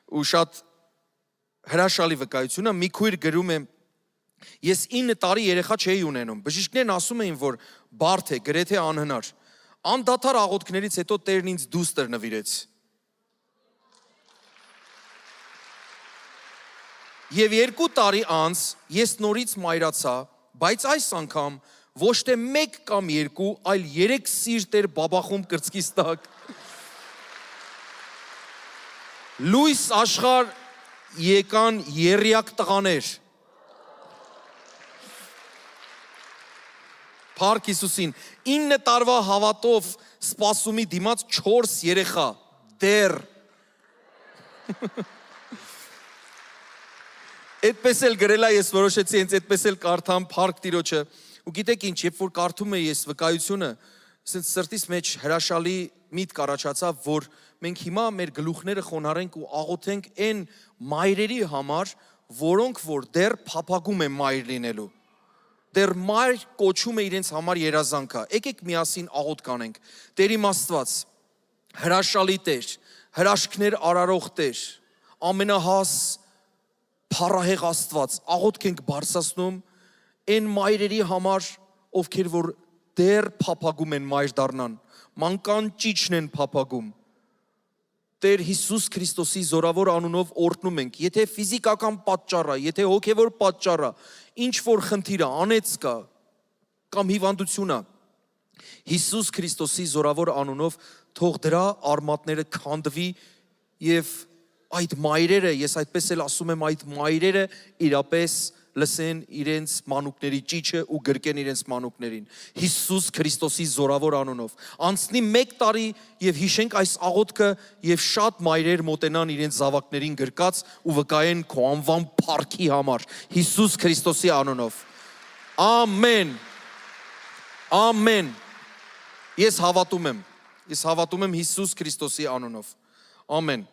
ու շատ հրաշալի վկայություն է, մի քույր գրում է, ես 9 տարի երեխա չէի ունենում, բժիշկներն ասում էին, որ բարդ է, գրեթե անհնար, անդադար աղոթքներից հետո Տերն ինձ դուստր նվիրեց, եւ 2 տարի անց ես նորից մայրացա, բայց այս անգամ ոչ թե 1 կամ 2, այլ 3 սիրտ էր բաբախում կրծքիս տակ, լույս աշխարհ եկան երյակ տղաներ, Փառք Հիսուսին, 9 տարվա հավատով սպասումի դիմաց 4 երեխա, դեռ, այդպես էլ գրել է, ես որոշեցի հենց այդպես էլ կարդամ Փառք Տիրոջը, ու գիտեք ինչ, երբ որ կարդում եմ ես վկայությունը, ասենց սրտիս մեջ հրաշալի միտք առաջացավ, որ մենք հիմա մեր գլուխները խոնարհենք ու աղոթենք այն մայրերի համար, որոնք որ դեռ փափագում են մայր լինելու, դեռ մայր կոչում է իրենց համար երազանքա, եկեք միասին աղոթք կանենք, Տեր իմ Աստված, հրաշալի Տեր, հրաշքներ արարող Տեր, ամենահաս փառահեղ Աստված, աղոթք ենք բարձրացնում այն մայրերի համար, ովքեր որ դեռ փափագում են մայր դառնան, մանկան ճիճն են փափագում, Տեր Հիսուս Քրիստոսի զորավոր անունով օրհնում ենք, եթե ֆիզիկական պատճառ է, եթե հոգևոր պատճառ է, ինչ որ խնդիր է, անեծք է, կամ հիվանդություն է, Հիսուս Քրիստոսի զորավոր անունով թող դրա արմատները քանդվի եւ այդ մայրերը, ես այդպես էլ ասում եմ, այդ մայրերը իրապես լսեն իրենց մանուկների ճիճը ու գրկեն իրենց մանուկներին, Հիսուս Քրիստոսի զորավոր անունով, անցնի 1 տարի եւ հիշենք այս աղոթքը եւ շատ մայրեր մոտենան իրենց զավակներին գրկած ու վկայեն քո անվան փառքի համար, Հիսուս Քրիստոսի անունով, ամեն, ամեն, ես հավատում եմ Հիսուս Քրիստոսի անունով, ամեն,